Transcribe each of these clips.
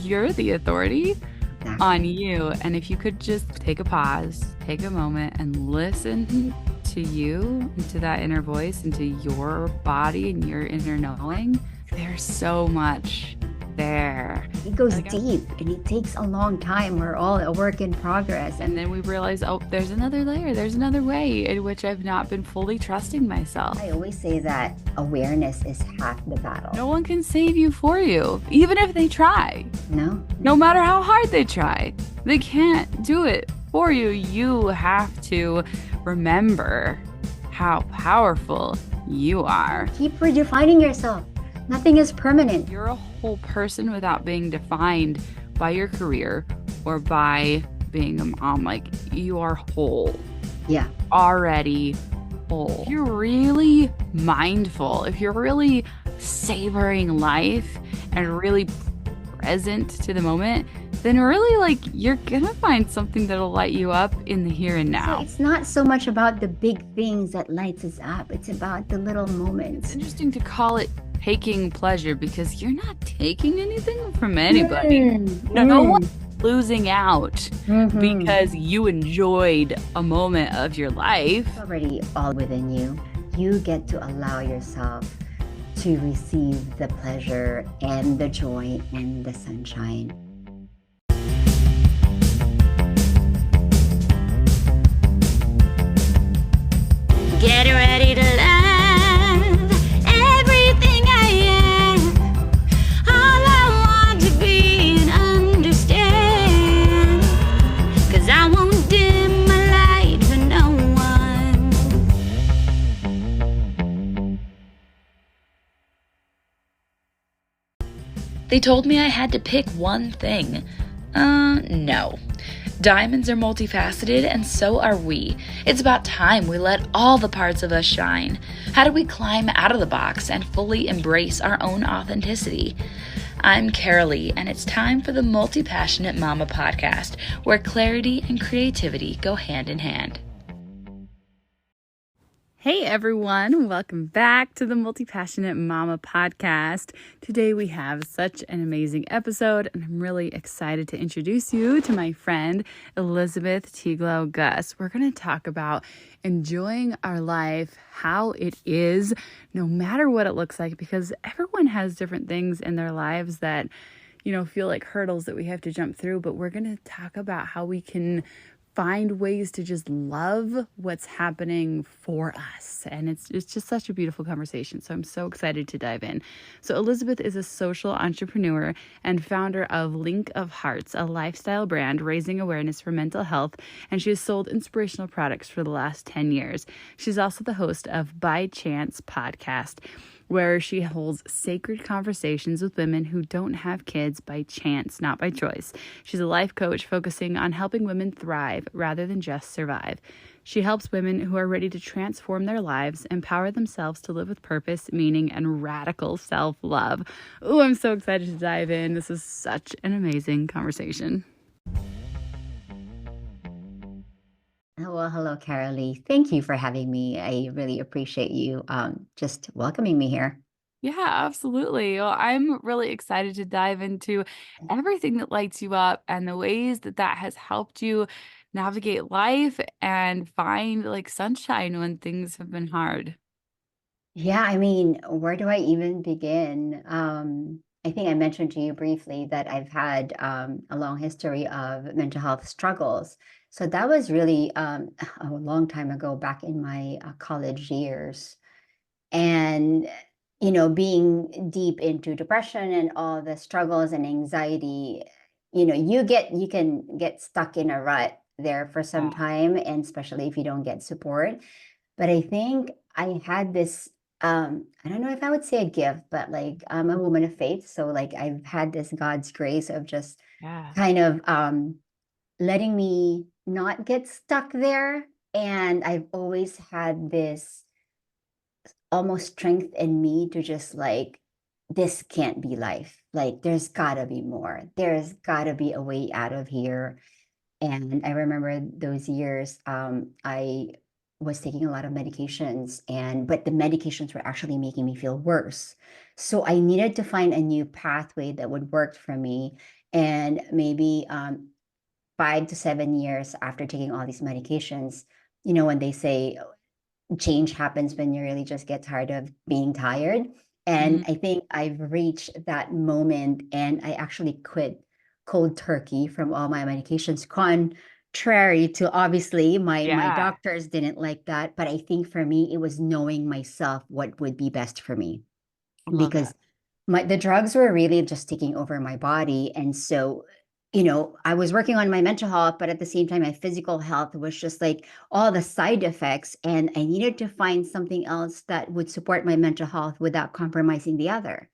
you're the authority on Exactly. you. And if you could just take a pause, take a moment, and listen to you, and to that inner voice, and to your body and your inner knowing, there's so much there. It goes Like, deep and it takes a long time. We're all a work in progress. and And then we realize, oh, there's another layer, there's another way in which I've not been fully trusting myself. I always say that awareness is half the battle. No one can save you for you, even if they try. No? No matter how hard they try, they can't do it for you. You have to remember how powerful you are. Keep redefining yourself. Nothing is permanent. You're a whole person without being defined by your career or by being a mom. Like, you are whole. Yeah. Already whole. If you're really mindful, if you're really savoring life and really present to the moment, then really, like, you're gonna find something that'll light you up in the here and So now. it's not so much about the big things that lights us up. It's about the little It's moments. interesting to call it taking pleasure, because you're not taking anything from anybody. No one's losing out Mhm. because you enjoyed a moment of your life. It's already all within you. You get to allow yourself to receive the pleasure and the joy and the sunshine. Get ready to love everything I am. All I want to be and understand. 'Cause I won't dim my light for no one. They told me I had to pick one thing. No. Diamonds are multifaceted, and so are we. It's about time we let all the parts of us shine. How do we climb out of the box and fully embrace our own authenticity? I'm Carolee, and it's time for the Multi-Passionate Mama podcast, where clarity and creativity go hand in hand. Hey everyone, welcome back to the Multi-Passionate Mama podcast. Today we have such an amazing episode, and I'm really excited to introduce you to my friend Elizabeth Tiglao-Guss. We're going to talk about enjoying our life, how it is, no matter what it looks like, because everyone has different things in their lives that, feel like hurdles that we have to jump through, but we're going to talk about how we can find ways to just love what's happening for us. And it's just such a beautiful conversation. So I'm so excited to dive in. So Elizabeth is a social entrepreneur and founder of Link of Hearts, a lifestyle brand raising awareness for mental health. And she has sold inspirational products for the last 10 years. She's also the host of By Chance podcast, where she holds sacred conversations with women who don't have kids by chance, not by choice. She's a life coach focusing on helping women thrive rather than just survive. She helps women who are ready to transform their lives, empower themselves to live with purpose, meaning, and radical self-love. Ooh, I'm so excited to dive in. This is such an amazing conversation. Well, hello, Carolee. Thank you for having me. I really appreciate you just welcoming me here. Yeah, absolutely. Well, I'm really excited to dive into everything that lights you up and the ways that that has helped you navigate life and find like sunshine when things have been hard. Yeah, I mean, where do I even begin? I think I mentioned to you briefly that I've had a long history of mental health struggles. So that was really a long time ago, back in my college years. And, being deep into depression and all the struggles and anxiety, you can get stuck in a rut there for some Yeah. time, and especially if you don't get support. But I think I had this, I don't know if I would say a gift, but like I'm a woman of faith. So like I've had this God's grace of just Yeah. kind of letting me not get stuck there. And I've always had this almost strength in me to just like, this can't be life. Like there's gotta be more. There's gotta be a way out of here. And I remember those years, I was taking a lot of medications, but the medications were actually making me feel worse. So I needed to find a new pathway that would work for me. And maybe 5 to 7 years after taking all these medications, when they say change happens when you really just get tired of being tired. And Mhm. I think I've reached that moment and I actually quit cold turkey from all my medications, contrary to obviously my Yeah, doctors didn't like that. But I think for me, it was knowing myself what would be best for me I love because that. the drugs were really just taking over my body. And so, I was working on my mental health, but at the same time, my physical health was just like all the side effects. And I needed to find something else that would support my mental health without compromising the other.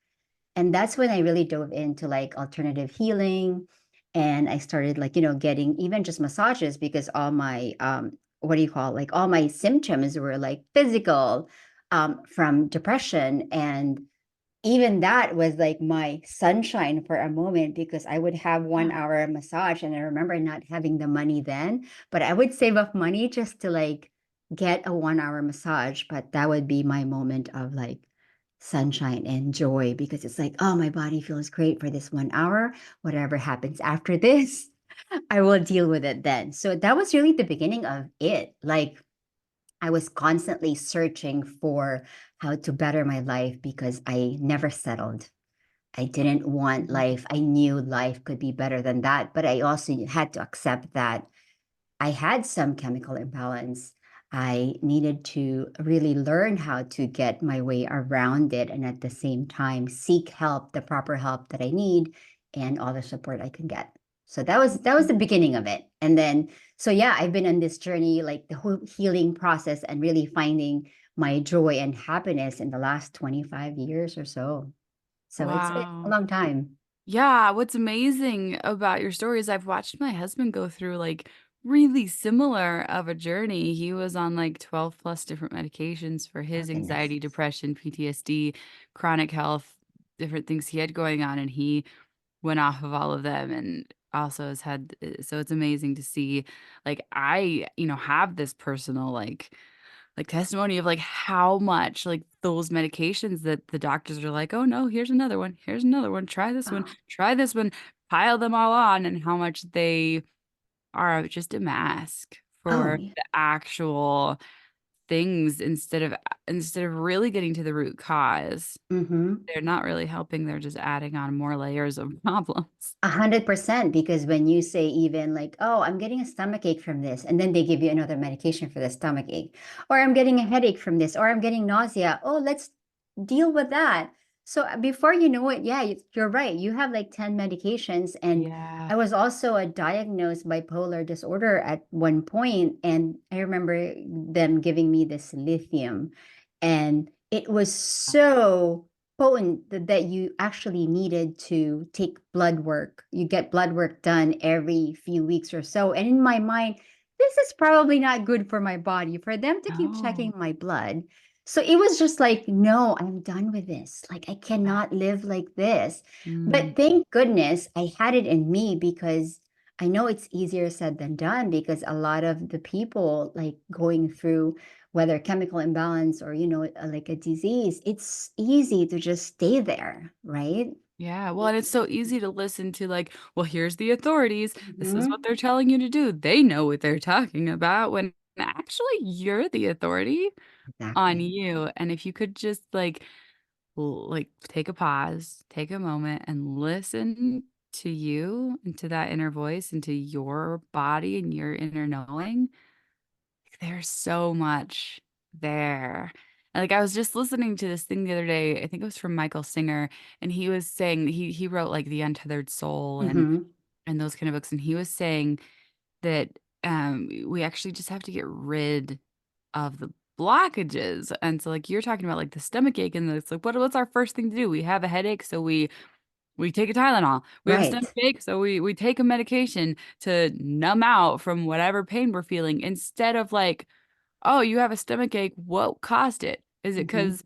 And that's when I really dove into like alternative healing. And I started like, getting even just massages because all my what do you call it? Like all my symptoms were like physical from depression. And even that was like my sunshine for a moment because I would have Yeah. 1 hour massage and I remember not having the money then, but I would save up money just to like get a 1 hour massage. But that would be my moment of like sunshine and joy because it's like, oh, my body feels great for this 1 hour. Whatever happens after this, I will deal with it then. So that was really the beginning of it. Like I was constantly searching for how to better my life because I never settled. I didn't want Mhm. life. I knew life could be better than that, but I also had to accept that I had some chemical imbalance. I needed to really learn how to get my way around it and at the same time seek help, the proper help that I need and all the support I can get. So that was the beginning of it. And then so yeah, I've been on this journey like the whole healing process and really finding my joy and happiness in the last 25 years or so. So it's a Wow. long time. Yeah, what's amazing about your story is I've watched my husband go through like really similar of a journey. He was on like 12 plus different medications for Oh his goodness. anxiety, depression, PTSD, chronic health, different things he had going on, and he went off of all of them and also has had so it's amazing to see like I, have this personal like testimony of like how much like those medications that the doctors are like, "Oh no, here's another one, Oh, try this one," pile them all on and how much they are just a mask oh for yeah. the actual things instead of really getting to the root cause. Mm-hmm. They're not really helping, they're just adding on more layers of problems. 100% because when you say even like, oh, I'm getting a stomach ache from this, and then they give you another medication for the stomach ache, or I'm getting a headache from this, or I'm getting nausea. Oh, let's deal with that. So before you know it, yeah, you're right. You have like 10 medications. And Yeah. I was also a diagnosed bipolar disorder at one point, and I remember them giving me this lithium, and it was so potent that you actually needed to take blood work. You get blood work done every few weeks or so. And in my mind, this is probably not good for my body for them to keep checking No. my blood. So it was just like, no, I'm done with this. Like, I cannot live like this. Mm, But thank goodness I had it in me because I know it's easier said than done because a lot of the people like going through whether chemical imbalance or like a disease, it's easy to just stay there, right? yeah, well, and it's so easy to listen to like, "Well, here's the authorities. This is what Hmm. they're telling you to do. They know what they're talking about," when actually you're the authority on Exactly. you, and if you could just, like, take a pause, take a moment, and listen to you and to that inner voice and to your body and your inner knowing, there's so much there. And, like, I was just listening to this thing the other day, I think it was from Michael Singer, and he was saying he wrote, like, The Untethered Soul Hmm. and those kind of books, and he was saying that, we actually just have to get rid of the blockages, and so, like, you're talking about, like, the stomach ache, and it's like, what's our first thing to do? We have a headache, so we take a Tylenol. We have a Right. stomach ache, so we take a medication to numb out from whatever pain we're feeling instead of, like, "Oh, you have a stomach ache. What caused it? Is it Hmm. because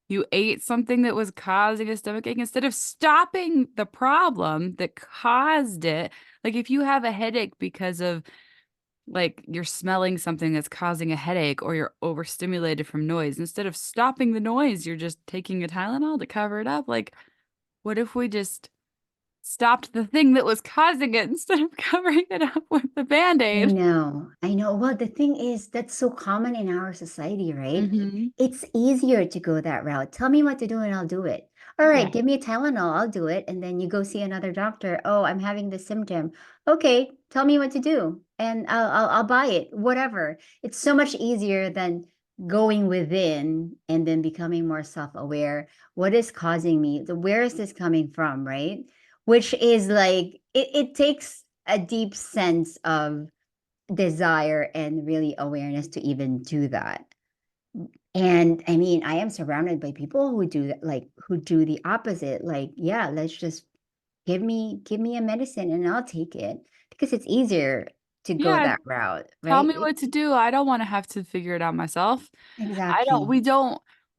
you ate something that was causing a stomach ache?" Instead of stopping the problem that caused it, like, if you have a headache because of, like, you're smelling something that's causing a headache or you're overstimulated from noise, instead of stopping the noise, you're just taking a Tylenol to cover it up, like, what if we just stopped the thing that was causing it instead of covering it up with the I Band-Aid. know, I know. Well, the thing is, that's so common in our society, right? Mm-hmm. It's easier to go that route. Tell me what to do and I'll do it. All Yeah. right, give me a Tylenol, I'll do it. And then you go see another doctor. Oh, I'm having this symptom. Okay, tell me what to do and I'll buy it, whatever. It's so much easier than going within and then becoming more self-aware. What is causing me? Where is this coming from, right? Which is like it takes a deep sense of desire and really awareness to even do that. And I mean, I am surrounded by people who do that, like who do the opposite. Like, yeah, let's just give me a medicine and I'll take it because it's easier to go Yeah, that route, tell right? me what to do. I don't want to have to figure it out myself. Exactly.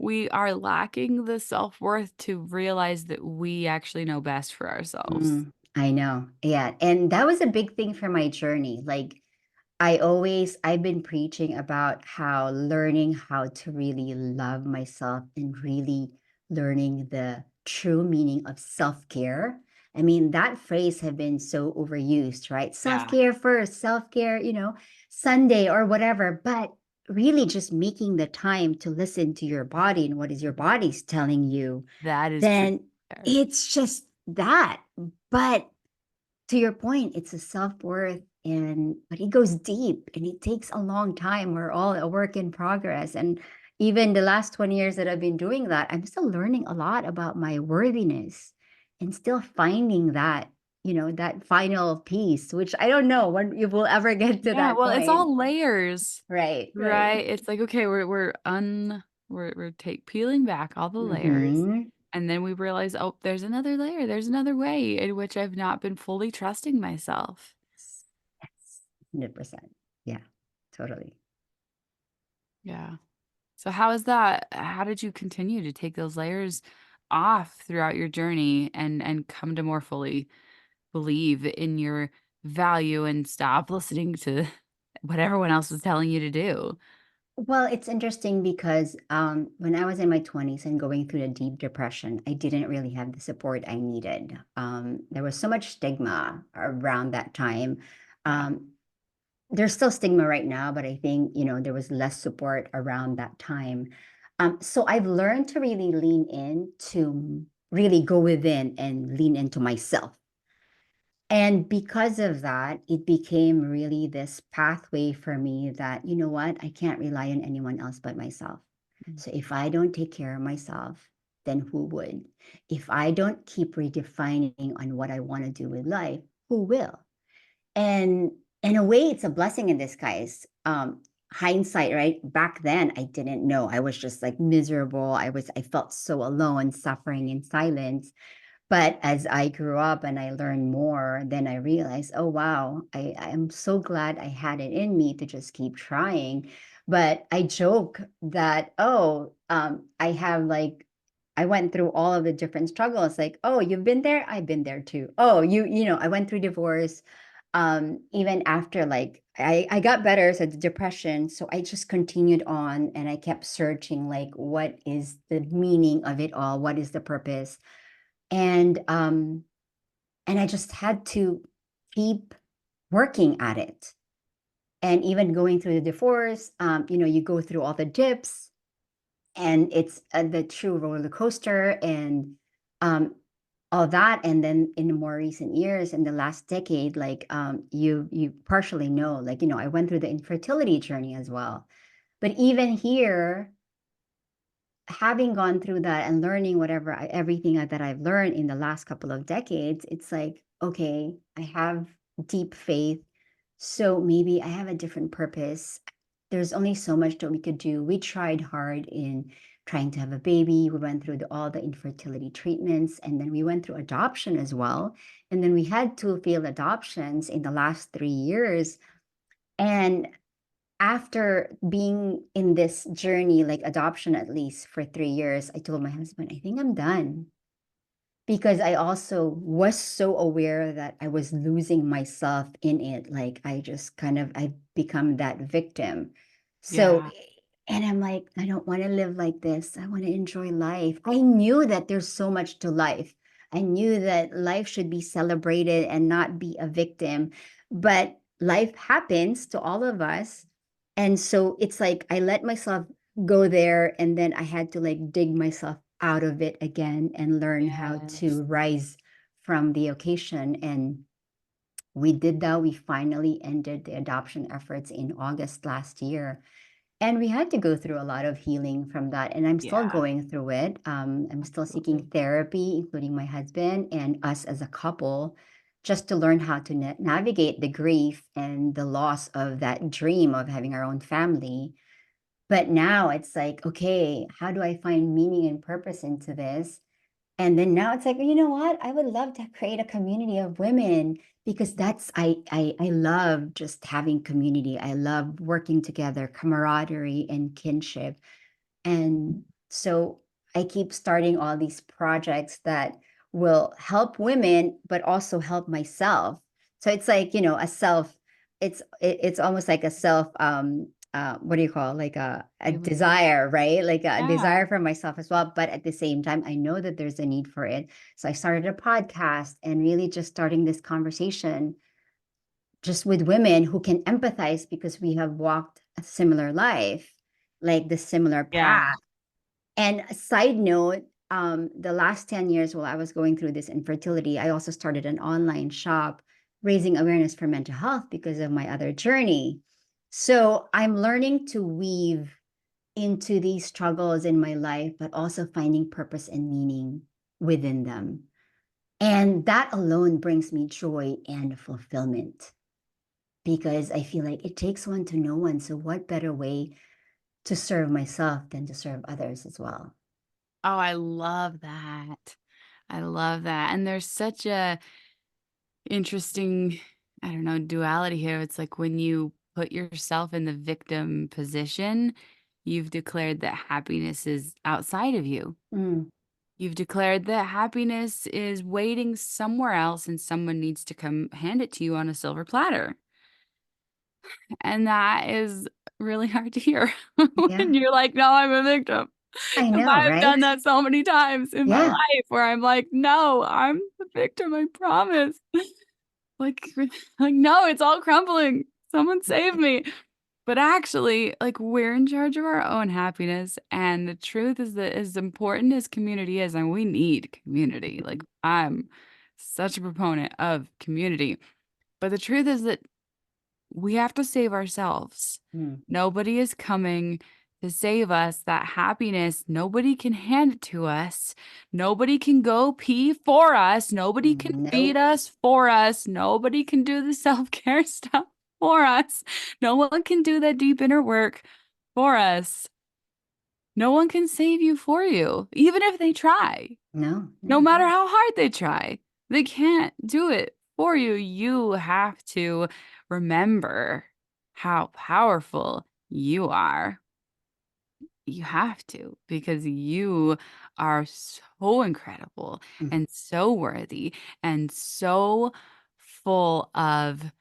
We are lacking the self-worth to realize that we actually know best for ourselves. I know. Yeah. And that was a big thing for my journey. Like I've been preaching about how learning how to really love myself and really learning the true meaning of self-care. I mean, that phrase have been so overused, right? Yeah. Self-care first, self-care, Sunday or whatever, but really just making the time to listen to your body and what is your body's telling you, That is true then there. it's just that. But to your point, it's a self-worth but it goes deep and it takes a long time. We're all a work in progress. And even the last 20 years that I've been doing that, I'm still learning a lot about my worthiness and still finding that final piece, which I don't know when you will ever get to Yeah, that well, it's point. all layers, Right, right. right? It's like, okay, we're take peeling back all the layers, Mm-hmm. and then we realize, oh, there's another layer. There's another way in which I've not been fully trusting myself. Yes, 100%. Yeah, totally. Yeah. So how is that? How did you continue to take those layers off throughout your journey and come to more fully believe in your value and stop listening to what everyone else was telling you to do? Well, it's interesting because when I was in my 20s and going through the deep depression, I didn't really have the support I needed. There was so much stigma around that time. Yeah. Um, there's still stigma right now, but I think, there was less support around that time. So I've learned to really lean in to really go within and lean into myself. And because of that, it became really this pathway for me that, you know what, I can't rely on anyone else but myself. Mm. So if I don't take care of myself, then who would? If I don't keep redefining on what I want to do with life, who will? And in a way, it's a blessing in disguise. Hindsight, right? Back then, I didn't know. I was just like miserable. I felt so alone, suffering in silence. But as I grew up and I learned more, then I realized, oh, wow, I am so glad I had it in me to just keep trying. But I joke that, oh, I went through all of the different struggles. Like, oh, you've been there? I've been there too. Oh, I went through divorce. Even after like I got better, so the depression. So I just continued on and I kept searching like what is the meaning of it all? What is the purpose? And I just had to keep working at it. And even going through the divorce, you go through all the dips, and it's the true roller coaster, and um, all that. And then in the more recent years, in the last decade, like you partially know, like I went through the infertility journey as well. But even here, having gone through that and learning everything that I've learned in the last couple of decades, it's like, okay, I have deep faith. So maybe I have a different purpose. There's only so much that we could do. We tried hard in trying to have a baby. We went through all the infertility treatments, and then we went through adoption as well. And then we had two failed adoptions in the last 3 years. And after being in this journey, like adoption at least for 3 years, I told my husband, I think I'm done. Because I also was so aware that I was losing myself in it. Like I become that victim. So, Yeah. and I'm like, I don't want to live like this. I want to enjoy life. I knew that there's so much to life. I knew that life should be celebrated and not be a victim. But life happens to all of us. And so it's like I let myself go there, and then I had to like dig myself out of it again and learn how Yes. to rise from the occasion. And we did that. We finally ended the adoption efforts in August last year. And we had to go through a lot of healing from that. And I'm still Yeah, going through it. I'm still seeking therapy, including my husband and us as a couple, just to learn how to navigate the grief and the loss of that dream of having our own family. But now it's like, okay, how do I find meaning and purpose into this? And then now it's like, you know what? I would love to create a community of women, because that's I love just having community. I love working together, camaraderie and kinship. And so I keep starting all these projects that will help women, but also help myself. So it's like, a self, it's almost like a self, what do you call, like a healing. desire, right? Like a Yeah. desire for myself as well. But at the same time, I know that there's a need for it. So I started a podcast and really just starting this conversation just with women who can empathize, because we have walked a similar life, like the similar Yeah. path. And a side note, the last 10 years while I was going through this infertility, I also started an online shop raising awareness for mental health because of my other journey. So I'm learning to weave into these struggles in my life, but also finding purpose and meaning within them. And that alone brings me joy and fulfillment, because I feel like it takes one to know one. So, what better way to serve myself than to serve others as well? Oh, I love that. I love that. And there's such a interesting, I don't know, duality here. It's like when you put yourself in the victim position, you've declared that happiness is outside of you. Mm, You've declared that happiness is waiting somewhere else and someone needs to come hand it to you on a silver platter. And that is really hard to hear yeah, when you're like, no, I'm a victim. I Because know, I've right? done that so many times in my Yeah. life where I'm like, no, I'm the victim, I promise. Like, like, no, it's all crumbling. Someone save me. But actually, like, we're in charge of our own happiness. And the truth is that as important as community is, and we need community, like, I'm such a proponent of community. But the truth is that we have to save ourselves. Mm, Nobody is coming to save us. That happiness, nobody can hand it to us. Nobody can go pee for us. Nobody can feed nope. us for us. Nobody can do the self care stuff for us. No one can do that deep inner work for us. No one can save you for you, even if they try. No, No no. matter how hard they try, they can't do it for you. You have to remember how powerful you are. You have to, because you are so incredible Mm, and so worthy and so full of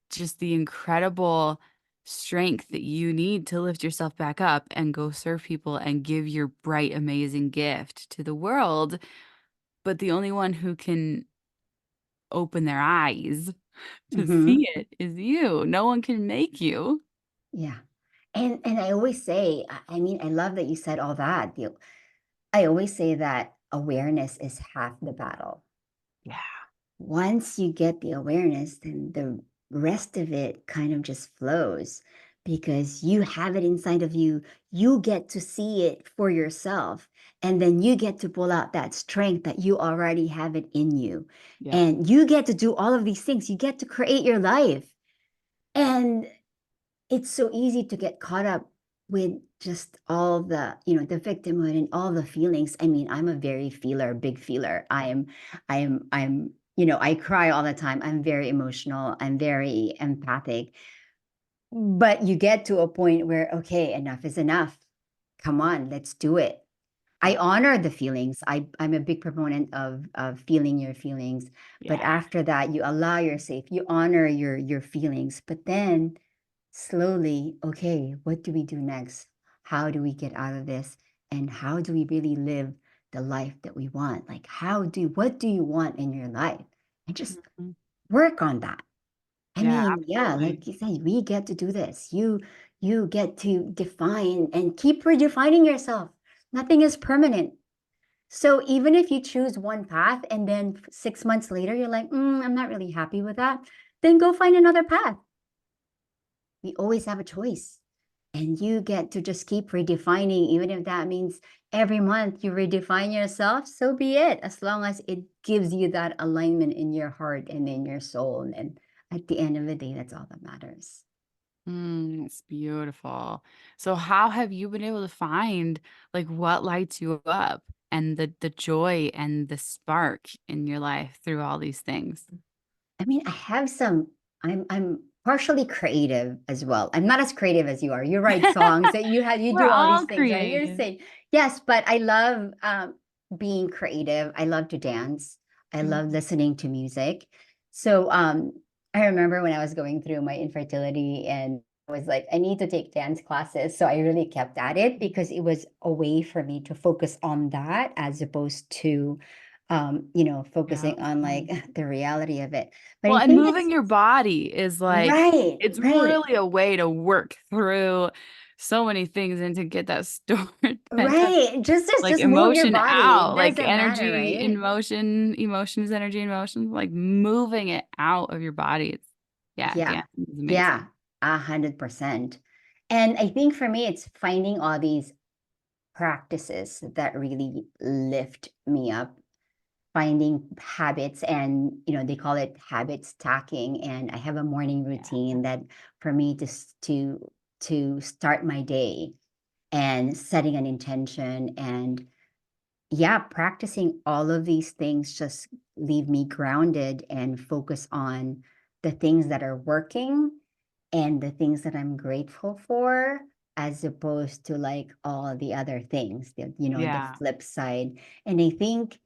just the incredible strength that you need to lift yourself back up and go serve people and give your bright, amazing gift to the world. But the only one who can open their eyes to mhm. see it is you. No one can make you. Yeah. And I always say, I mean, I love that you said all that. I always say that awareness is half the battle. Yeah. Once you get the awareness, then the rest of it kind of just flows, because you have it inside of you. You get to see it for yourself. And then you get to pull out that strength that you already have it in you. Yep. And you get to do all of these things. You get to create your life. And it's so easy to get caught up with just all the victimhood and all the feelings. I mean, I'm a very feeler, big feeler. I cry all the time. I'm very emotional. I'm very empathic. But you get to a point where, okay, enough is enough. Come on, let's do it. I Yep. honor the feelings. I'm a big proponent of feeling your feelings. But Yeah. after that, you allow yourself, you honor your feelings. But then slowly, okay, what do we do next? How do we get out of this? And how do we really live the life that we want. Like, what do you want in your life? And just Mhm. work on that. I Yeah, mean, yeah, absolutely. like you said, we get to do this. You get to define and keep redefining yourself. Nothing is permanent. So even if you choose one path and then 6 months later you're like, I'm not really happy with that, then go find another path. We always have a choice. And you get to just keep redefining, even if that means every month you redefine yourself, so be it, as long as it gives you that alignment in your heart and in your soul. And at the end of the day, that's all that matters. It's beautiful. So how have you been able to find like what lights you up and the joy and the spark in your life through all these things? I mean, I'm partially creative as well. I'm not as creative as you are. You write songs that you We're do all these all things, right? You're creative. saying, yes, but I love being creative. I love to dance. I love Mhm. listening to music. So I remember when I was going through my infertility and I was like, I need to take dance classes. So I really kept at it because it was a way for me to focus on that as opposed to Yeah. focusing on like the reality of it. But Well, I and think moving it's your body is like right, it's right, really a way to work through so many things and to get that stored pent up right. like Just move your emotion body. It out, like doesn't matter, energy in right? motion, emotion is energy in motion, like moving it out of your body. It's yeah, Yeah, dancing is amazing. yeah, 100%. And I think for me, it's finding all these practices that really lift me up, finding habits, and they call it habit stacking. And I have a morning Yeah. routine that for me to start my day and setting an intention and yeah, practicing all of these things just leave me grounded and focus on the things that are working and the things that I'm grateful for, as opposed to like all the other things, the Yeah. flip side. And I think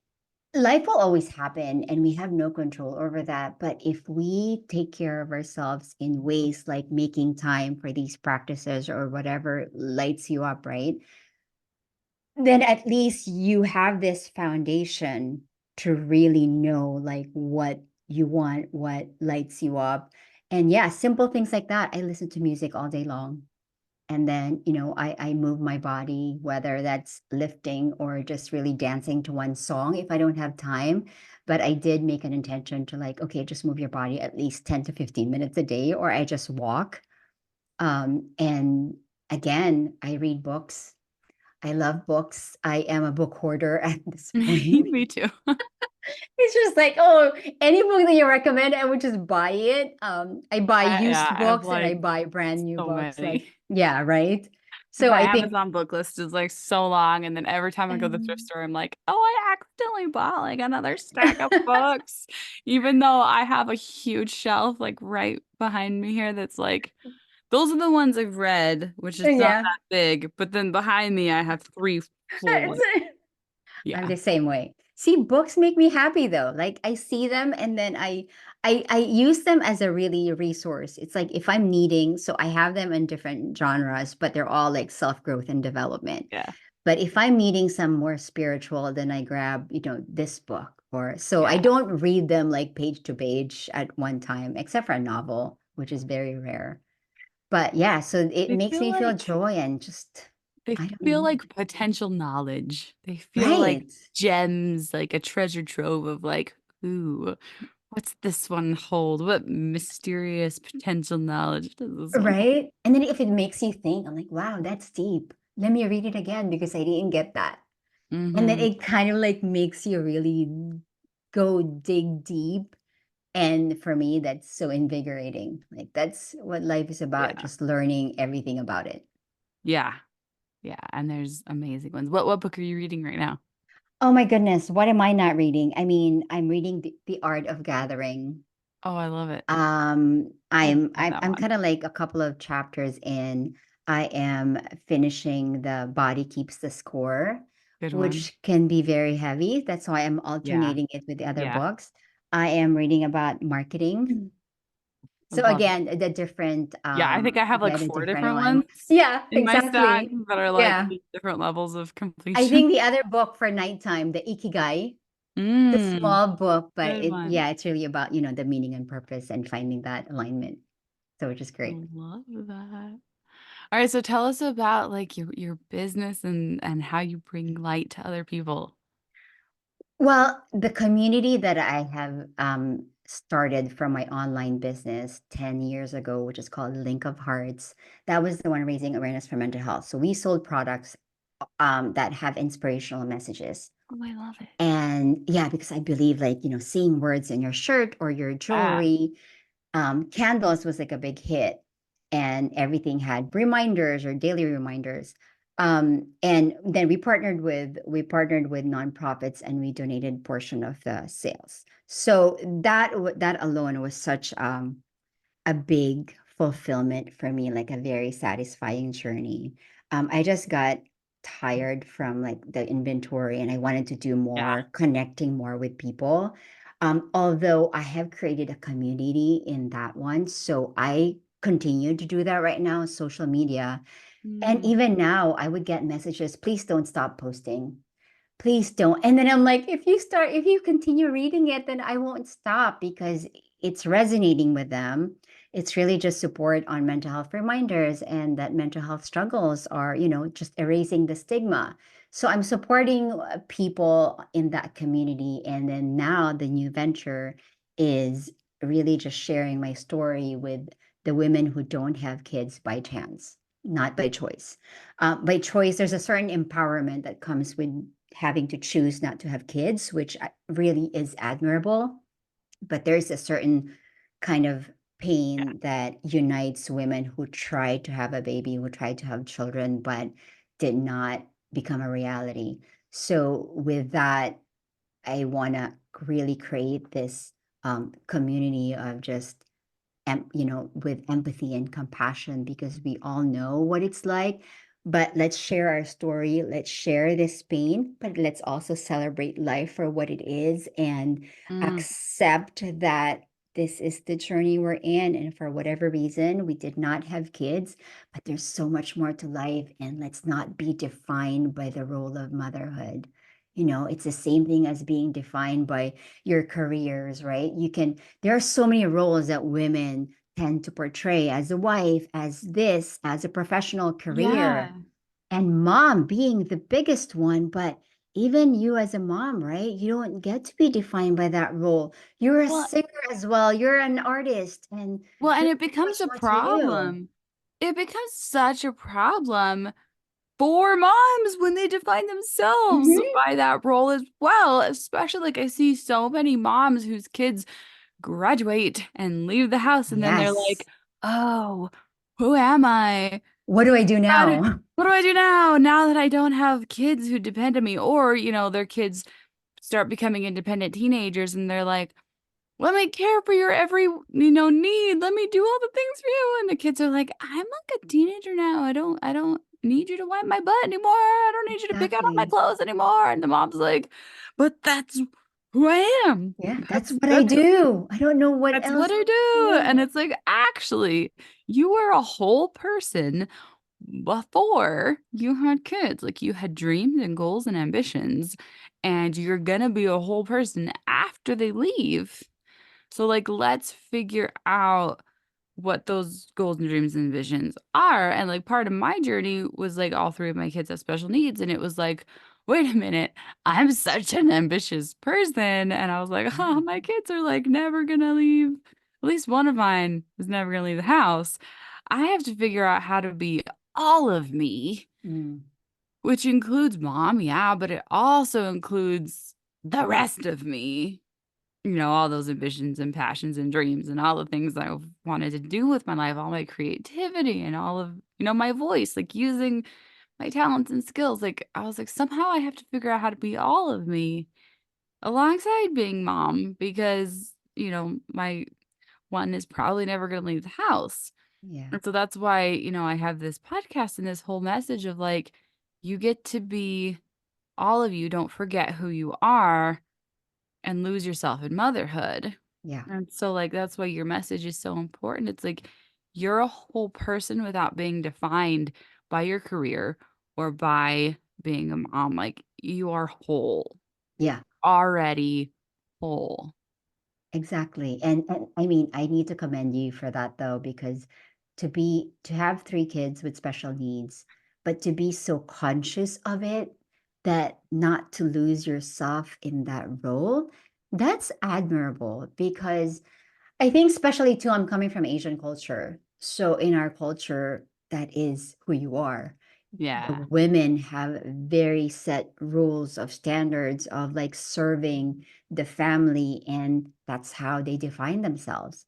life will always happen and we have no control over that. But if we take care of ourselves in ways like making time for these practices or whatever lights you up, right? Then at least you have this foundation to really know like what you want, what lights you up. And yeah, simple things like that. I listen to music all day long. And then, I move my body, whether that's lifting or just really dancing to one song if I don't have time. But I did make an intention to like, okay, just move your body at least 10 to 15 minutes a day, or I just walk. And again, I read books. I love books. I am a book hoarder at this point. Me too. It's just like, oh, any book that you recommend, I would just buy it. I buy Yeah, used I have books and I like buy brand new so books. Like, many. yeah, right. So My I think, Amazon book list is like so long, and then every time I go to the thrift store, I'm like, oh, I accidentally bought like another stack of books, even though I have a huge shelf like right behind me here that's like those are the ones I've read, which is not yeah. that big, but then behind me I have three full like I'm yeah, the same way. See, books make me happy though. Like I see them and then I use them as a really resource. It's like if I'm needing, so I have them in different genres, but they're all like self-growth and development. yeah, But if I'm needing some more spiritual, then I grab, this book. Or so I yeah. don't read them like page to page at one time, except for a novel, which is very rare. But yeah, so it They makes feel me feel like joy and just, they I don't feel know. like potential knowledge. They feel like Right. gems, like a treasure trove of like, ooh, what's this one hold? What mysterious potential knowledge does this one hold? Right. And then if it makes you think, I'm like, wow, that's deep. Let me read it again because I didn't get that. And then Mm-hmm. it kind of like makes you really go dig deep. And for me, that's so invigorating. Like that's what life is about, Yeah. just learning everything about it. Yeah. Yeah. And there's amazing ones. What book are you reading right now? Oh my goodness, what am I not reading? I mean, I'm reading The Art of Gathering. Oh, I love it. I I'm love I'm, that I'm one. kind of like a couple of chapters in. I am finishing The Body Keeps the Score, Good one. which can be very heavy. That's why I'm Yeah. alternating it with the other Yeah. books. I am reading about marketing. So love it. again, the different Yeah, I think I have like yeah, the 4 different different ones. ones Yeah, in my stack exactly. that are like Yeah. different levels of I completion. think the other book for nighttime, the Ikigai, the Mm, small book, but good it one. yeah, it's really about, the meaning and purpose and finding that alignment. So which is great. Love that. All right, so tell us about like your business and how you bring light to other people. Well, the community that I have started from my online business 10 years ago, which is called Link of Hearts, that was the one raising awareness for mental health. So we sold products that have inspirational messages. Oh, I love it. And yeah, because I believe like, seeing words in your shirt or your Yeah. jewelry, candles was like a big hit, and everything had reminders or daily reminders. And then we partnered with nonprofits, and we donated portion of the sales. So that alone was such a big fulfillment for me, like a very satisfying journey. I just got tired from like the inventory, and I wanted to do Yeah. more, connecting more with people. Although I have created a community in that one, so I continue to do that right now, social media. And Mm. even now, I would get messages, please don't stop posting. Please don't. And then I'm like, if you continue reading it, then I won't stop because it's resonating with them. It's really just support on mental health reminders, and that mental health struggles are, just erasing the stigma. So I'm supporting people in that community. And then now the new venture is really just sharing my story with the women who don't have kids by chance, not by choice. By choice, there's a certain empowerment that comes with having to choose not to have kids, which really is admirable. But there's a certain kind of pain that unites women who try to have a baby, who try to have children, but did not become a reality. So, with that, I want to really create this community of just with empathy and compassion, because we all know what it's like. But let's share our story, let's share this pain, but let's also celebrate life for what it is, and Mm. accept that this is the journey we're in. And for whatever reason, we did not have kids, but there's so much more to life. And let's not be defined by the role of motherhood. It's the same thing as being defined by your careers, right? There are so many roles that women tend to portray, as a wife, as this, as a professional career, Yeah. and mom being the biggest one. But even you as a mom, right? You don't get to be defined by that role. You're a Well, singer as well. You're an artist, and and there's it so becomes much a more to you. problem. It becomes such a problem for moms when they define themselves Mhm. by that role as well. Especially like I see so many moms whose kids graduate and leave the house, and then they're like, Yes. "Oh, who am I? What do I do How do, now? what do I do now that I don't have kids who depend on me?" Or, their kids start becoming independent teenagers and they're like, "Let me care for your every, need. Let me do all the things for you." And the kids are like, "I'm like a teenager now. I don't need you to wipe my butt anymore. I don't need you to pick out all my Exactly. clothes anymore." And the mom's like, "But that's who I am. Yeah, that's That's what I that's do. I don't know what that's what else I to do." And do. it's like, actually, you were a whole person before you had kids. Like, you had dreams and goals and ambitions, and you're gonna be a whole person after they leave. So, like, let's figure out what those goals and dreams and visions are. And like, part of my journey was like all three of my kids have special needs. And it was like, wait a minute, I'm such an ambitious person. And I was like, oh, Yeah. my kids are like never gonna leave. At least one of mine is never gonna leave the house. I have to figure out how to be all of me, Mm, which includes mom, yeah, but it also includes the rest of me, all those ambitions and passions and dreams and all the things that I've wanted to do with my life, all my creativity and all of, my voice, like using my talents and skills. Like, I was like, somehow I have to figure out how to be all of me alongside being mom because, my one is probably never going to leave the house. yeah. And so that's why, I have this podcast and this whole message of like, you get to be all of you. Don't forget who you are and lose yourself in motherhood. Yeah. And so, like, that's why your message is so important. It's like you're a whole person without being defined by your career or by being a mom. Like, you are whole, Yeah. already whole. Exactly. And I mean, I need to commend you for that though, because to have three kids with special needs, but to be so conscious of it that not to lose yourself in that role, that's admirable because I think especially too, I'm coming from Asian culture. So in our culture, that is who you are. The Yeah. women have very set rules of standards of like serving the family, and that's how they define themselves.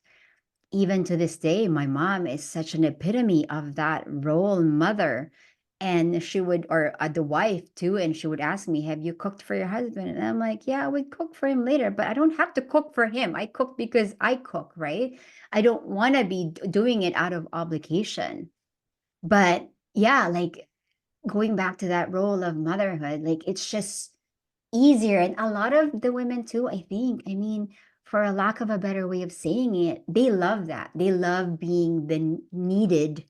Even to this day, my mom is such an epitome of that role mother. And she would, or the wife too, and she would ask me, "Have you cooked for your husband?" And I'm like, "Yeah, I would cook for him later, but I don't have to cook for him. I cook because I cook, right? I don't want to be doing it out of obligation." But yeah, like going back to that role of motherhood, like it's just easier. And a lot of the women too, I think, I mean, for a lack of a better way of saying it, they love that. They love being the needed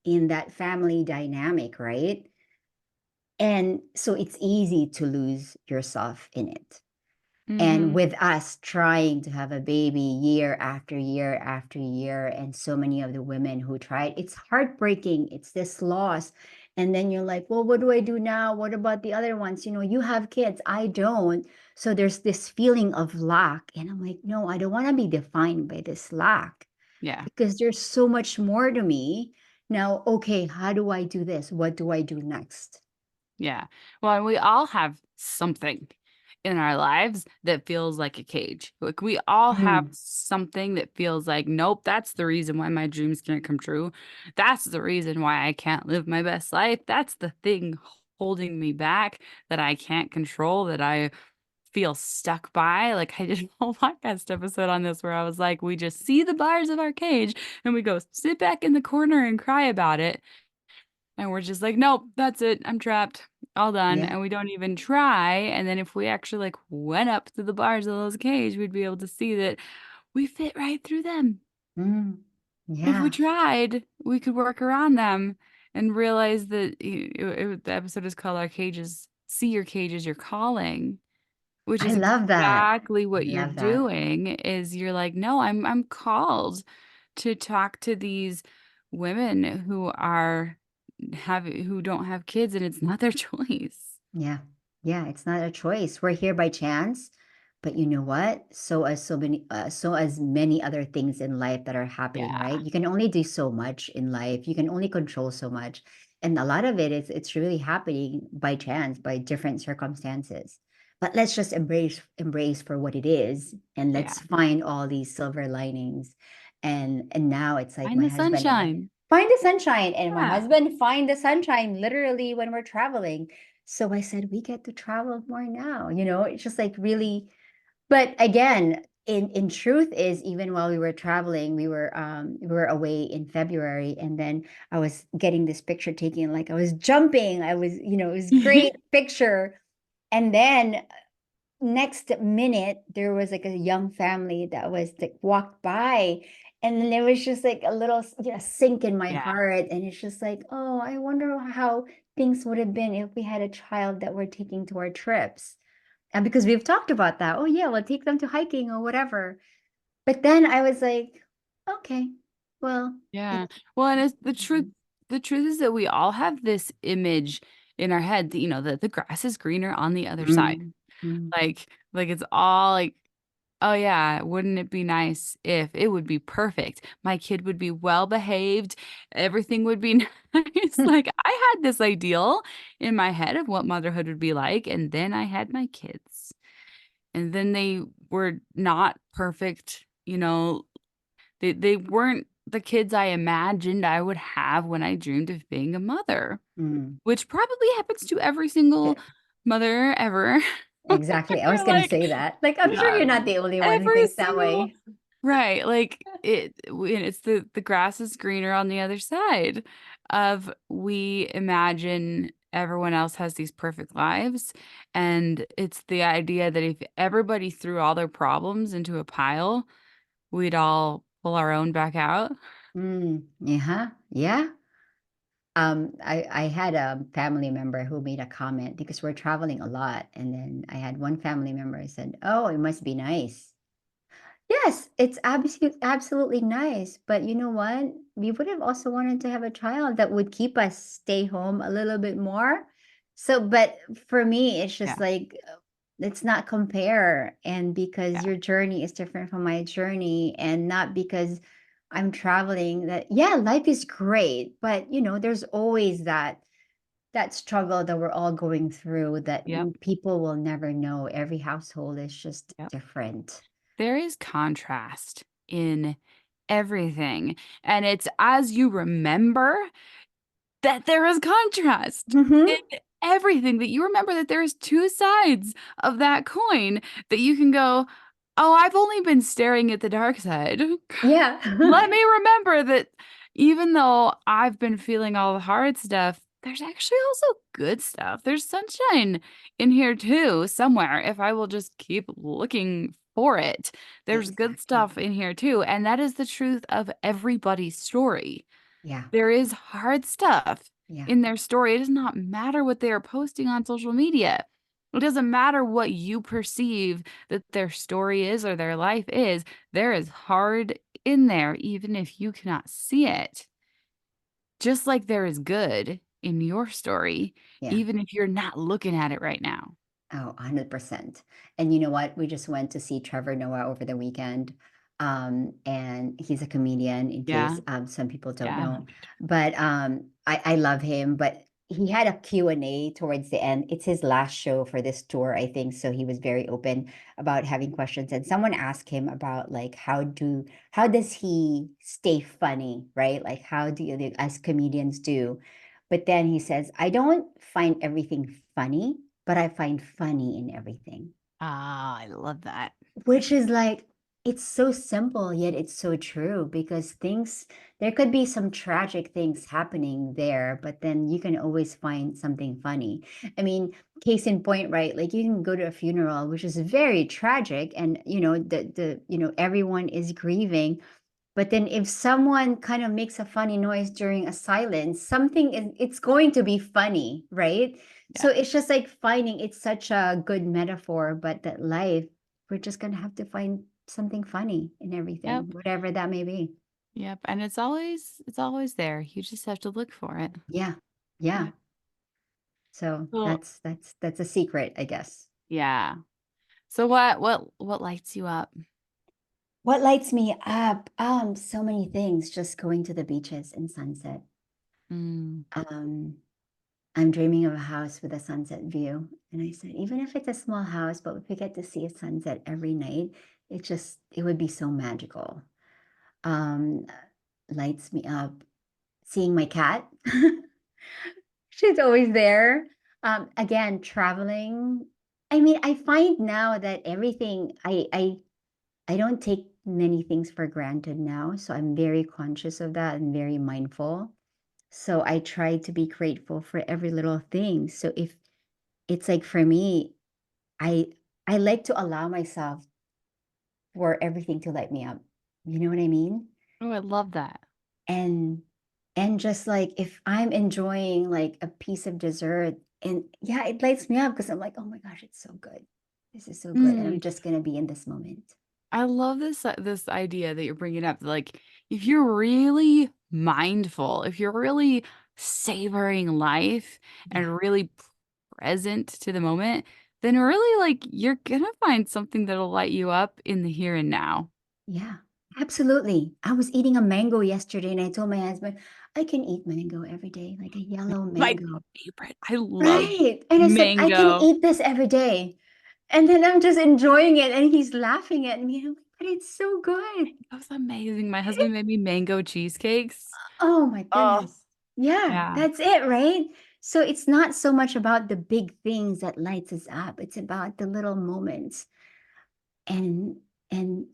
in that family dynamic, right? And so it's easy to lose yourself in it. And Mm-hmm. with us trying to have a baby year after year after year, and so many of the women who tried, it's heartbreaking. It's this loss. And then you're like, well, what do I do now? What about the other ones? You know, you have kids, I don't. So there's this feeling of lack. And I'm like, no, I don't want to be defined by this lack Yeah. because there's so much more to me. Now, okay, how do I do this? What do I do next? Yeah. Well, and we all have something in our lives that feels like a cage. Like we all have Mm, something that feels like, nope, that's the reason why my dreams can't come true. That's the reason why I can't live my best life. That's the thing holding me back that I can't control, that I feel stuck by. Like I did a whole podcast episode on this where I was like, we just see the bars of our cage and we go sit back in the corner and cry about it. And we're just like, nope, that's it. I'm trapped. All done. yeah. And we don't even try. And then if we actually like went up to the bars of those cage, we'd be able to see that we fit right through them. Mm, If we yeah. tried, we could work around them and realize that the episode is called Our Cages. See your cage as your calling, which I is love that. exactly I what you're love that. doing is you're like, no, I'm called to talk to these women who don't have kids and it's not their choice. Yeah. Yeah, it's not a choice. We're here by chance. But you know what? So as many other things in life that are happening, Yeah. right? You can only do so much in life. You can only control so much. And a lot of it is it's really happening by chance, by different circumstances. But let's just embrace for what it is, and Yeah. let's find all these silver linings. And now it's like Find my the husband and I sunshine. find the sunshine, and my Yeah. husband find the sunshine literally when we're traveling. So I said, we get to travel more now. It's just like really, but again, in truth is even while we were traveling, we were away in February, and then I was getting this picture taken, like I was jumping. I was, it was great picture. And then next minute there was like a young family that was like walked by, and then there was just like a little sink in my Yeah. heart, and it's just like, oh, I wonder how things would have been if we had a child that we're taking to our trips. And because we've talked about that, oh yeah, we'll take them to hiking or whatever. But then I was like, okay, well, Yeah. it's Well, and it's the truth is that we all have this image in our head that, that the grass is greener on the other side. mm, mm, Like it's all like, oh yeah, wouldn't it be nice if it would be perfect? My kid would be well behaved, everything would be nice. Like I had this ideal in my head of what motherhood would be like, and then I had my kids. And then they were not perfect, they weren't the kids I imagined I would have when I dreamed of being a mother, mm. which probably happens to every single mother ever. Exactly. I was You're gonna like, say that. Like, I'm sure yeah, you're not the only one who every thinks that single way. right, like it's the grass is greener on the other side of we imagine everyone else has these perfect lives, and it's the idea that if everybody threw all their problems into a pile, we'd all pull our own back out. Yeah. Yeah. I had a family member who made a comment because we're traveling a lot, and then I had one family member who said, "Oh, it must be nice." Yes, it's absolutely nice, but you know what? We would have also wanted to have a child that would keep us stay home a little bit more. So, but for me, it's Yeah. just like let's not compare, and because Yeah. your journey is different from my journey, and not because I'm traveling, that yeah, life is great, but there's always that struggle that we're all going through that Yep. people will never know. Every household is just Yep. different. There is contrast in everything. And it's as you remember that there is contrast Hmm. in everything, that you remember that there's two sides of that coin, that you can go, oh, I've only been staring at the dark side. Yeah. Let me remember that even though I've been feeling all the hard stuff, there's actually also good stuff. There's sunshine in here too, somewhere, if I will just keep looking for it. There's good Exactly. stuff in here too. And that is the truth of everybody's story. Yeah. There is hard stuff Yeah. in their story. It does not matter what they are posting on social media. It doesn't matter what you perceive that their story is or their life is. There is hard in there, even if you cannot see it. Just like there is good in your story, Yeah. even if you're not looking at it right now. Oh, 100%. And you know what? We just went to see Trevor Noah over the weekend. And he's a comedian, in Yeah. case some people don't Yeah. know. But I love him. But he had a Q&A towards the end. It's his last show for this tour, I think. So he was very open about having questions. And someone asked him about like how does he stay funny, right? Like how do you as comedians do? But then he says, I don't find everything funny, but I find funny in everything, Ah, I love that. which is like, it's so simple, yet it's so true because there could be some tragic things happening there, but then you can always find something funny. I mean, case in point, right? Like you can go to a funeral, which is very tragic, and everyone is grieving. But then if someone kind of makes a funny noise during a silence, it's going to be funny, right? Yeah. So it's just like finding it's such a good metaphor, but that life, we're just gonna have to find something funny in everything, Yep. whatever that may be. Yep. And it's always there. You just have to look for it. Yeah. Yeah. Yeah. So Well, that's a secret, I guess. yeah. So what lights you up? What lights me up? So many things. Just going to the beaches and sunset. Mm. Um, I'm dreaming of a house with a sunset view. And I said, even if it's a small house, but if we get to see a sunset every night, it would be so magical. Um, Lights me up. Seeing my cat. She's always there. Again, traveling. I mean, I find now that everything I don't take many things for granted now. So I'm very conscious of that and very mindful. So I try to be grateful for every little thing. So if it's like for me, I I like to allow myself for everything to light me up. You know what I mean? Oh, I love that. And and just like if I'm enjoying like a piece of dessert and yeah, it lights me up because I'm like, oh my gosh, it's so good. This is so good. And I'm Mm. just gonna be in this moment. I love this idea that you're bringing up. Like, if you're really mindful, if you're really savoring life Yeah. and really present to the moment, then really like you're gonna find something that'll light you up in the here and now. Yeah, absolutely. I was eating a mango yesterday and I told my husband, I can eat mango every day, like a yellow My mango. favorite. I love Right. And I said, I can mango. eat this every day. And then I'm just enjoying it. And he's laughing at me. I'm like, but it's so good. That was amazing. My husband made me mango cheesecakes. Oh my Oh, goodness. Yeah, yeah. that's it, right? So it's not so much about the big things that lights us up. It's about the little moments and and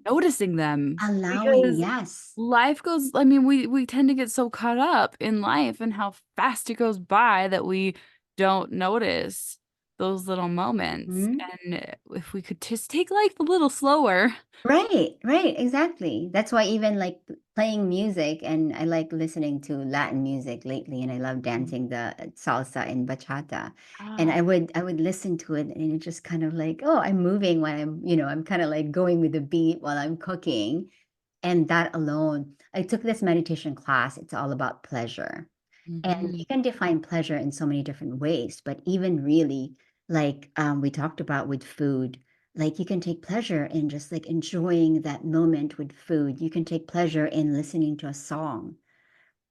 Noticing them allowing, because yes. life goes, I mean, we tend to get so caught up in life and how fast it goes by that we don't notice those little moments. Mhm. And if we could just take life a little slower. Right, right, exactly. That's why even like playing music, and I like listening to Latin music lately, and I love Mm. dancing the salsa and bachata. And Ah, I would listen to it, and it's just kind of like, oh, I'm moving when I'm kind of like going with the beat while I'm cooking. And that alone, I took this meditation class. It's all about pleasure. And mhm. you can define pleasure in so many different ways, but even really, like we talked about with food, like you can take pleasure in just like enjoying that moment with food. You can take pleasure in listening to a song,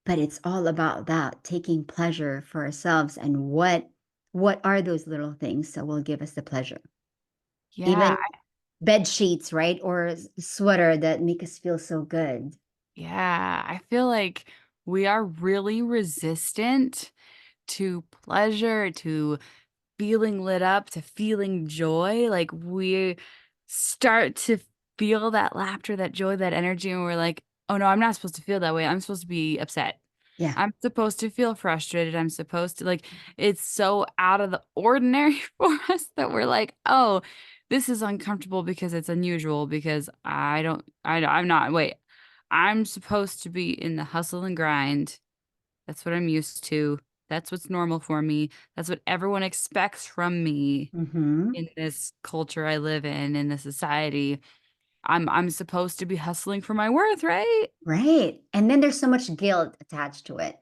but it's all about that taking pleasure for ourselves and what are those little things that will give us the pleasure? Yeah, Even bed sheets, right? Or sweater that make us feel so good. yeah. I feel like we are really resistant to pleasure, to feeling lit up, to feeling joy. Like we start to feel that laughter, that joy, that energy, and we're like, oh no, I'm not supposed to feel that way. I'm supposed to be upset. Yeah. I'm supposed to feel frustrated. I'm supposed to like it's so out of the ordinary for us that we're like, "Oh, this is uncomfortable because it's unusual because I'm not wait. I'm supposed to be in the hustle and grind. That's what I'm used to. That's what's normal for me. That's what everyone expects from me Mm-hmm. in this culture I live in this society. I'm supposed to be hustling for my worth, right?" Right. And then there's so much guilt attached to it.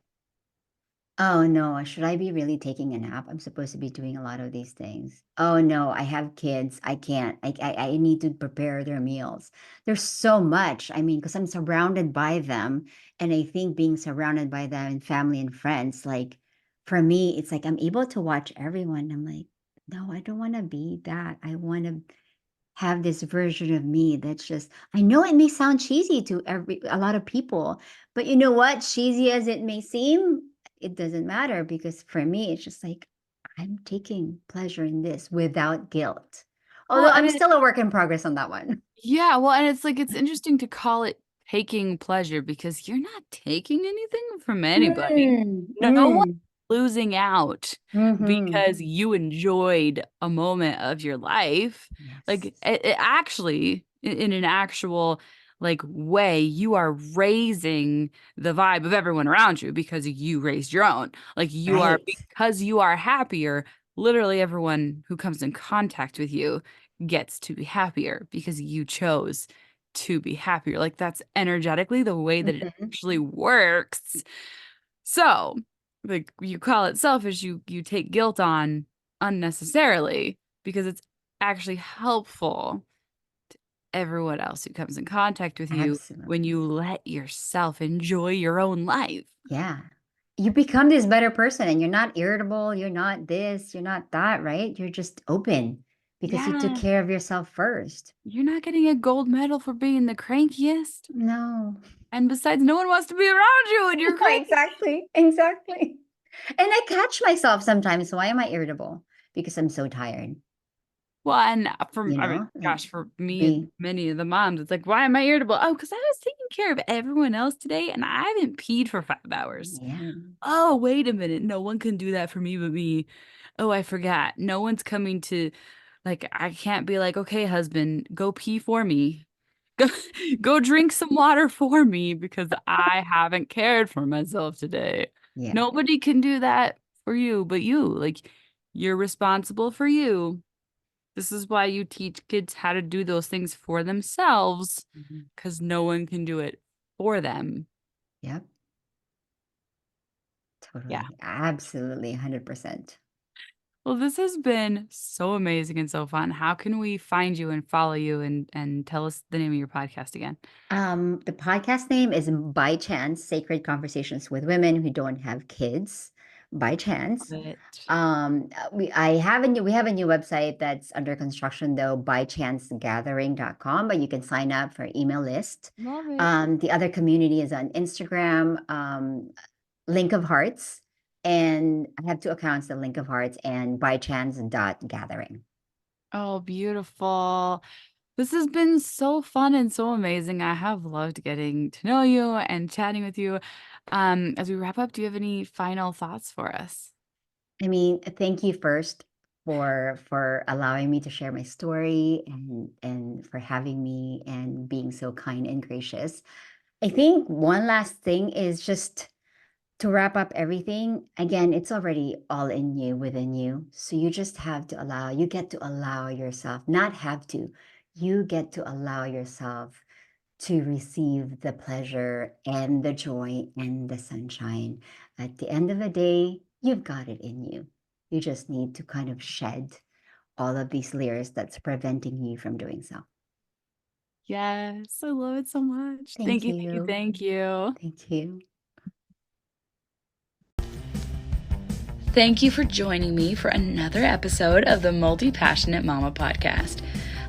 Oh no, should I be really taking a nap? I'm supposed to be doing a lot of these things. Oh no, I have kids. I can't. I need to prepare their meals. There's so much. I mean, because I'm surrounded by them. And I think being surrounded by them and family and friends, like for me, it's like I'm able to watch everyone. I'm like, no, I don't want to be that. I want to have this version of me that's just I know it may sound cheesy to a lot of people, but you know what? Cheesy as it may seem, it doesn't matter because for me, it's just like I'm taking pleasure in this without guilt. Although Well, and I'm it still a work in progress on that one. Yeah, well, and it's like it's interesting to call it taking pleasure because you're not taking anything from anybody. Mm, No one's mm, losing out mhm. because you enjoyed a moment of your life. Like Yes. it actually, in an actual like way, you are raising the vibe of everyone around you because you raised your own. Like you are Right. because you are happier. Literally, everyone who comes in contact with you gets to be happier because you chose to be happier. Like that's energetically the way that it Mhm. actually works. So, like you call it selfish, you take guilt on unnecessarily because it's actually helpful everyone else who comes in contact with you when Absolutely. you let yourself enjoy your own life. Yeah. You become this better person and you're not irritable, you're not this, you're not that, right? You're just open because you took Yeah, care of yourself first. you're not getting a gold medal for being the crankiest. No. And besides, no one wants to be around you when you're cranky. Exactly. Exactly. And I catch myself sometimes. Why am I irritable? Because I'm so tired, Well, and from I mean, like gosh, for me and being, many of the moms, it's like, why am I irritable? Oh, because I was taking care of everyone else today and I haven't peed for 5 hours. yeah. Oh, wait a minute. No one can do that for me but me. Oh, I forgot. No one's coming to, like, I can't be like, okay, husband, go pee for me. Go, go drink some water for me because I haven't cared for myself today. Yeah. Nobody can do that for you but you. Like, you're responsible for you. This is why you teach kids how to do those things for themselves, Mhm. because no one can do it for them. Yep. Yeah. Totally. Absolutely. 100%. Well, this has been so amazing and so fun. How can we find you and follow you and tell us the name of your podcast again? The podcast name is By Chance Sacred Conversations with Women Who Don't Have Kids. By chance. Love it. We have a new website that's under construction though, bychancegathering.com, but you can sign up for email list. Love it. The other community is on Instagram, Link of Hearts, and I have two accounts, the Link of Hearts and bychance.gathering. Oh, beautiful. This has been so fun and so amazing. I have loved getting to know you and chatting with you. As we wrap up, do you have any final thoughts for us? I mean, thank you first for allowing me to share my story and for having me and being so kind and gracious. I think one last thing is just to wrap up everything. Again, it's already all in you, within you. So you just have to allow, you get to allow yourself, not have to, you get to allow yourself to receive the pleasure and the joy and the sunshine. At the end of the day, you've got it in you. You just need to kind of shed all of these layers that's preventing you from doing so. Yes, I love it so much. Thank Thank you. you. Thank you. Thank you. Thank you for joining me for another episode of the Multi-Passionate Mama podcast.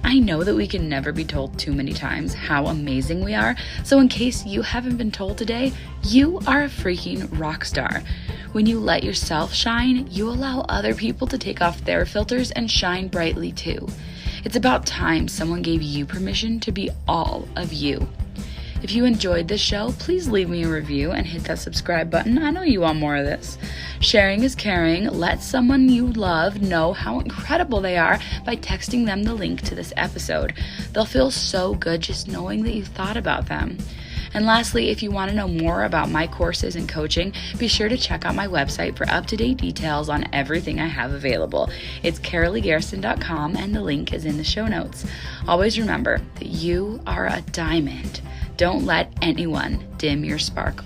I know that we can never be told too many times how amazing we are, so in case you haven't been told today, you are a freaking rock star. When you let yourself shine, you allow other people to take off their filters and shine brightly too. It's about time someone gave you permission to be all of you. If you enjoyed this show, please leave me a review and hit that subscribe button. I know you want more of this. Sharing is caring. Let someone you love know how incredible they are by texting them the link to this episode. They'll feel so good just knowing that you thought about them. And lastly, if you want to know more about my courses and coaching, be sure to check out my website for up-to-date details on everything I have available. It's caroleegarrison.com and the link is in the show notes. Always remember that you are a diamond. Don't let anyone dim your sparkle.